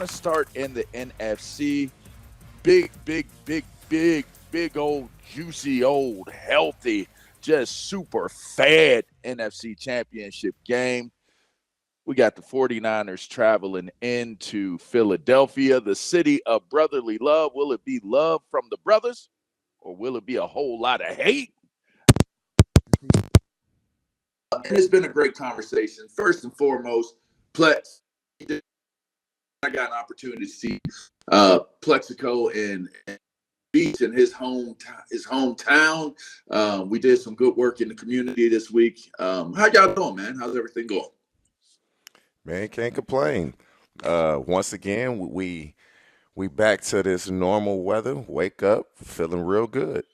to start in the NFC. Big old, juicy, old, healthy, just super fat NFC Championship game. We got the 49ers traveling into Philadelphia, the city of brotherly love. Will it be love from the brothers, or will it be a whole lot of hate? And it's been a great conversation. First and foremost, Plex. I got an opportunity to see Plaxico and Beach in his hometown. We did some good work in the community this week. How y'all doing, man? How's everything going? Man, can't complain. Once again, we back to this normal weather. Wake up, feeling real good.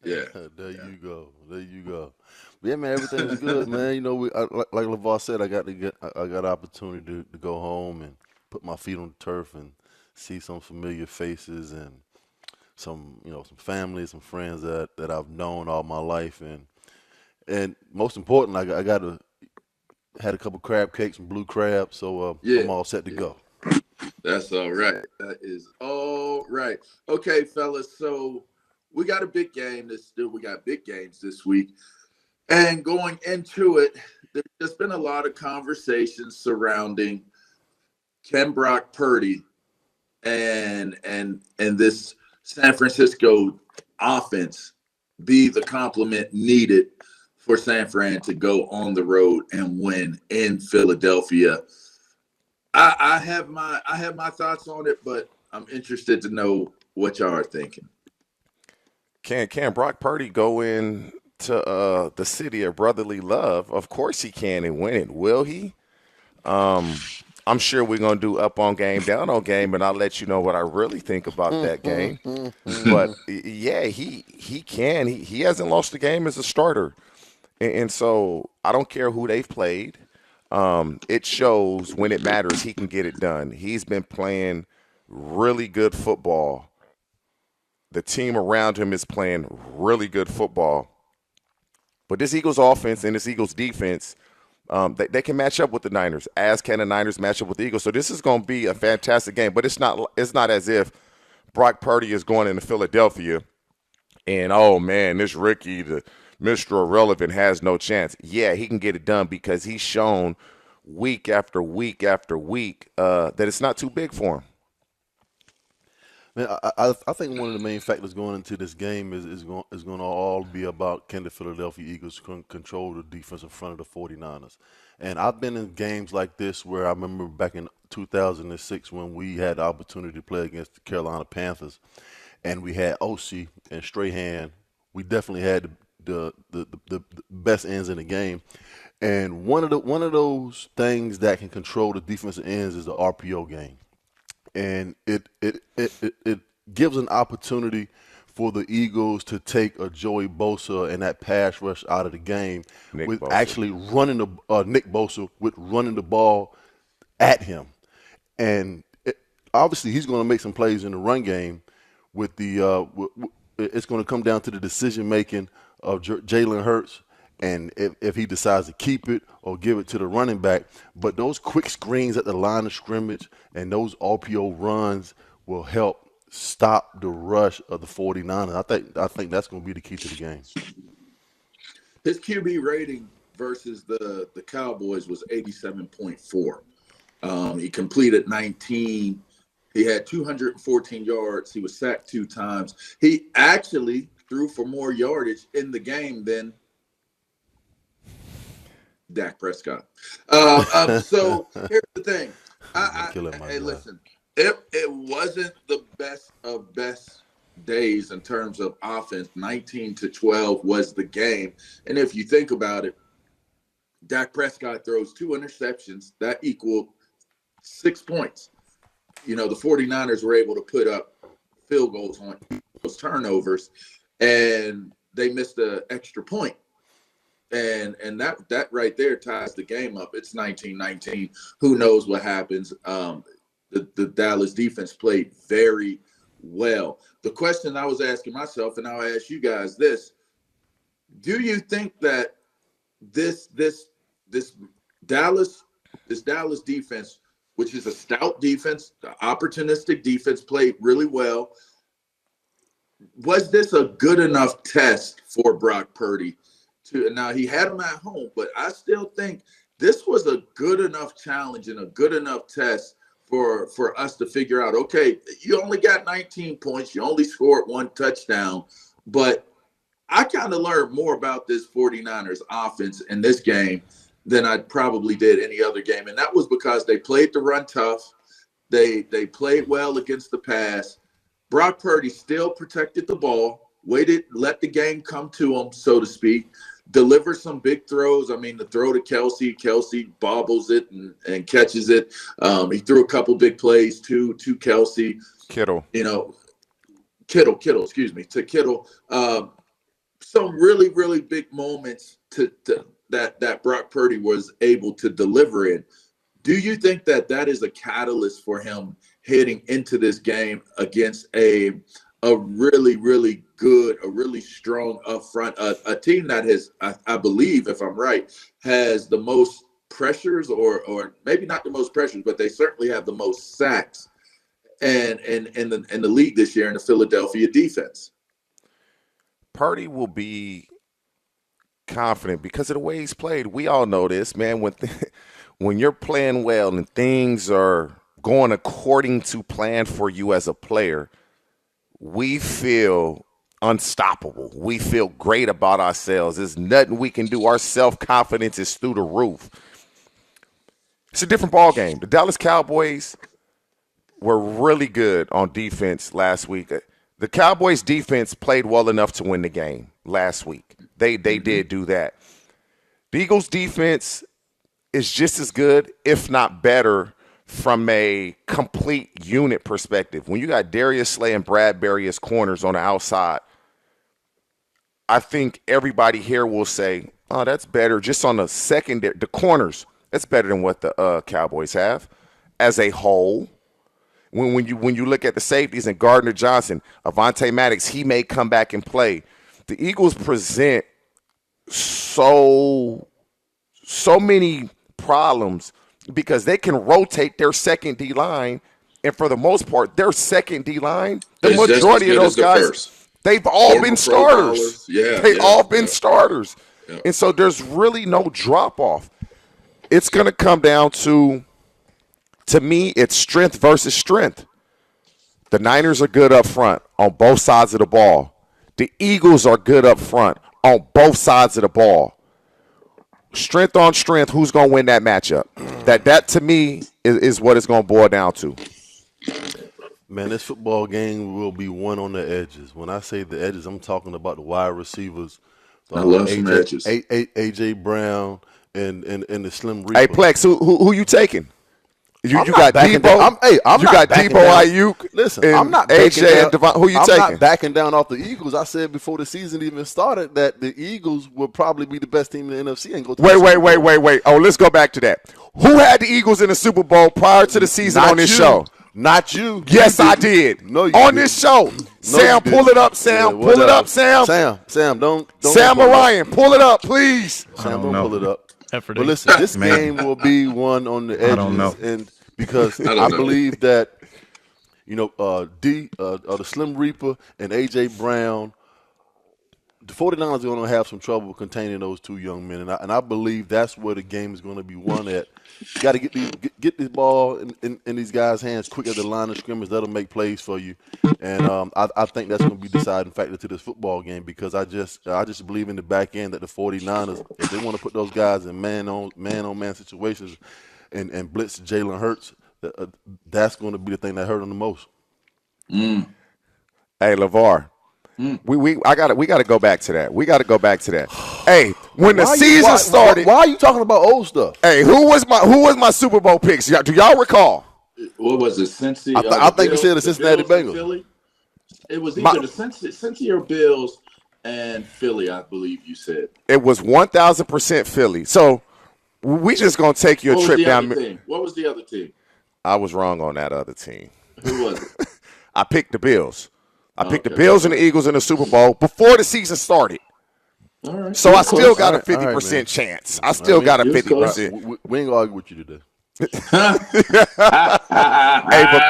Yeah. There you go. There you go. But yeah, man, everything's good, man. You know, like LaVar said, I got an opportunity to go home and put my feet on the turf and see some familiar faces and some family, some friends that I've known all my life, and most important, I had a couple crab cakes and blue crab, so I'm all set to go. That's all right. That is all right. Okay, fellas. So we got a big game. We got big games this week, and going into it, there's been a lot of conversations surrounding Ken Brock Purdy and this San Francisco offense be the complement needed for San Fran to go on the road and win in Philadelphia. I have my thoughts on it, but I'm interested to know what y'all are thinking. Can Brock Purdy go in to the city of brotherly love? Of course he can and win it. Will he? I'm sure we're gonna do up on game, down on game, and I'll let you know what I really think about that game. But yeah, he can. He hasn't lost a game as a starter, and so I don't care who they've played. It shows when it matters, he can get it done. He's been playing really good football. The team around him is playing really good football. But this Eagles offense and this Eagles defense, they can match up with the Niners, as can the Niners match up with the Eagles. So this is going to be a fantastic game. But it's not as if Brock Purdy is going into Philadelphia and, oh, man, this Ricky, the Mr. Irrelevant, has no chance. Yeah, he can get it done because he's shown week after week after week that it's not too big for him. Man, I think one of the main factors going into this game is going to all be about can the Philadelphia Eagles control the defense in front of the 49ers. And I've been in games like this where I remember back in 2006 when we had the opportunity to play against the Carolina Panthers, and we had OC and Strahan. We definitely had the best ends in the game. And one of those things that can control the defensive ends is the RPO game. And it gives an opportunity for the Eagles to take a Joey Bosa and that pass rush out of the game with Bosa. Actually running Nick Bosa with running the ball at him. And obviously he's going to make some plays in the run game with it's going to come down to the decision making of Jalen Hurts. And if he decides to keep it or give it to the running back. But those quick screens at the line of scrimmage and those RPO runs will help stop the rush of the 49ers. I think that's going to be the key to the game. His QB rating versus the Cowboys was 87.4. He completed 19. He had 214 yards. He was sacked 2 times. He actually threw for more yardage in the game than Dak Prescott. So here's the thing. Hey, listen, it wasn't the best of best days in terms of offense. 19-12 was the game. And if you think about it, Dak Prescott throws 2 interceptions. That equaled 6 points. You know, the 49ers were able to put up field goals on those turnovers, and they missed an extra point. And that right there ties the game up. It's 19-19. Who knows what happens? The Dallas defense played very well. The question I was asking myself, and I'll ask you guys this: do you think that this Dallas defense which is a stout defense, opportunistic defense, played really well. Was this a good enough test for Brock Purdy? Now, he had him at home, but I still think this was a good enough challenge and a good enough test for us to figure out, okay, you only got 19 points. You only scored 1 touchdown. But I kind of learned more about this 49ers offense in this game than I probably did any other game. And that was because they played the run tough. They played well against the pass. Brock Purdy still protected the ball, waited, let the game come to him, so to speak, delivered some big throws. I mean, the throw to Kelsey bobbles it and catches it. He threw a couple big plays to Kelsey. Kittle. Kittle, to Kittle. Some really, really big moments that Brock Purdy was able to deliver in. Do you think that is a catalyst for him heading into this game against a really, really good, a really strong up front, a team that has, I believe, if I'm right, has the most pressures or maybe not the most pressures, but they certainly have the most sacks and in the league this year in the Philadelphia defense? Purdy will be confident because of the way he's played. We all know this, man. When you're playing well and things are going according to plan for you as a player, we feel unstoppable. We feel great about ourselves. There's nothing we can do. Our self-confidence is through the roof. It's a different ball game. The Dallas Cowboys were really good on defense last week. The Cowboys defense played well enough to win the game last week. They did do that. The Eagles defense is just as good, if not better, from a complete unit perspective. When you got Darius Slay and Bradbury as corners on the outside, I think everybody here will say, oh, that's better just on the secondary, the corners. That's better than what the Cowboys have as a whole. When you look at the safeties and Gardner Johnson, Avonte Maddox, he may come back and play. The Eagles present so many problems because they can rotate their second D line, and for the most part, their second D line, the majority of those guys, they've all been starters. They've all been starters. Yeah. And so there's really no drop off. It's going to come down to me, it's strength versus strength. The Niners are good up front on both sides of the ball. The Eagles are good up front on both sides of the ball. Strength on strength, who's going to win that matchup? That to me is what it's going to boil down to. Man, this football game will be won on the edges. When I say the edges, I'm talking about the wide receivers. I love some edges. A.J. Brown and the Slim Reaper. Hey, Plex, who you taking? You got Debo. You got Debo Ayuk. Listen, I'm not AJ and Devon. Who you taking? I'm not backing down off the Eagles. I said before the season even started that the Eagles would probably be the best team in the NFC and go to Wait. Oh, let's go back to that. Who had the Eagles in the Super Bowl prior to the season on this show? Not you. Yes, I did. No, you on didn't. This show. No, Sam, pull it up, Sam. Pull it up, Sam. Sam, don't. Sam Orion, pull it up, please. Sam, don't pull it up. But listen, this game will be won on the edges. I don't know. And because I believe that, the Slim Reaper and A.J. Brown, the 49ers are going to have some trouble containing those two young men. And I believe that's where the game is going to be won at. You got to get this ball in these guys' hands quick at the line of scrimmage. That'll make plays for you. And I think that's going to be deciding factor to this football game because I just believe in the back end that the 49ers, if they want to put those guys in man-on-man situations and blitz Jalen Hurts, that's going to be the thing that hurt them the most. Hey, LaVar. We got to go back to that. We got to go back to that. Hey, when the season started, why are you talking about old stuff? Hey, who was my Super Bowl picks? Do y'all recall? What was it? Cincy? I think you said the Cincinnati Bengals. It was either the Cincy or Bills and Philly, I believe you said. It was 1,000% Philly. So we just gonna take you a trip down. What was the other team? I was wrong on that other team. Who was it? I picked the Bills. I picked the Bills and the Eagles in the Super Bowl before the season started. All right. So I still got a 50% chance. I still got a 50%. We ain't gonna argue with you today. Hey, but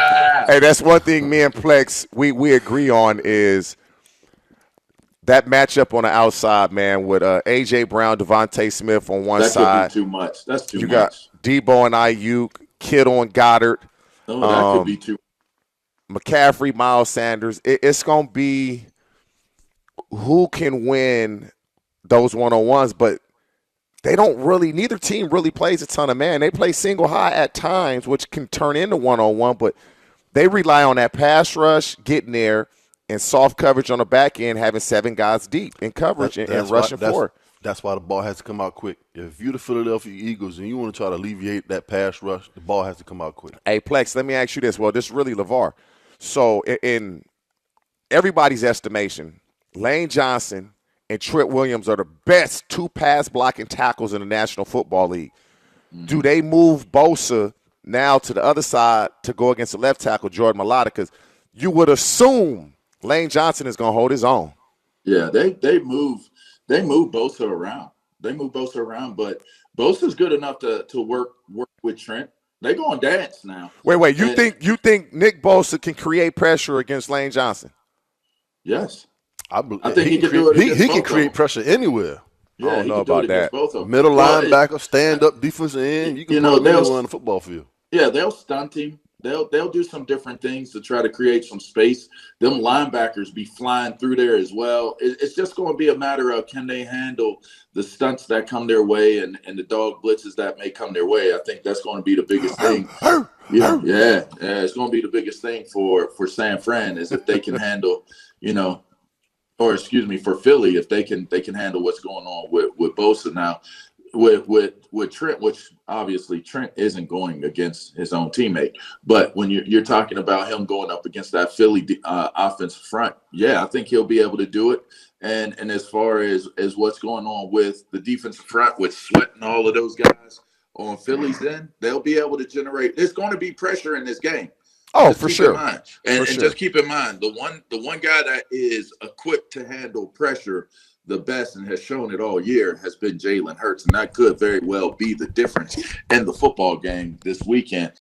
hey, that's one thing me and Plex we agree on is that matchup on the outside, man, with AJ Brown, Devontae Smith on one That could be side. too much. That's too You got much. Debo and Ayuk, Kittle and Goddard, Oh, that could be too. McCaffrey, Miles Sanders. It's gonna be who can win those one-on-ones, but they don't really. Neither team really plays a ton of man. They play single high at times, which can turn into one-on-one, but they rely on that pass rush, getting there, and soft coverage on the back end, having 7 guys deep in coverage and rushing forward. That's why the ball has to come out quick. If you're the Philadelphia Eagles and you want to try to alleviate that pass rush, the ball has to come out quick. Hey, Plex, let me ask you this. Well, this is really LaVar. So in everybody's estimation, Lane Johnson and Trent Williams are the best 2 pass blocking tackles in the National Football League. Do they move Bosa now to the other side to go against the left tackle, Jordan Mailata? Because you would assume Lane Johnson is going to hold his own. Yeah, they move Bosa around. They move Bosa around, but Bosa's good enough to work with Trent. They going dance now. Wait. You think Nick Bosa can create pressure against Lane Johnson? Yes. I think he can do it. He can create pressure anywhere. Yeah, I don't know about that. Middle linebacker, stand up, defensive end. You can put him anywhere on the football field. Yeah, they'll stunt him. They'll do some different things to try to create some space. Them linebackers be flying through there as well. It's just going to be a matter of can they handle the stunts that come their way and the dog blitzes that may come their way. I think that's going to be the biggest thing. Yeah, it's going to be the biggest thing for San Fran is if they can handle, for Philly, if they can handle what's going on with Bosa now. With Trent, which obviously Trent isn't going against his own teammate, but when you're talking about him going up against that Philly offensive front, yeah, I think he'll be able to do it. And as far as what's going on with the defensive front with Sweat and all of those guys on Philly's end, they'll be able to generate. There's going to be pressure in this game. Oh, just for sure. And just keep in mind the one guy that is equipped to handle pressure the best and has shown it all year has been Jalen Hurts, and that could very well be the difference in the football game this weekend.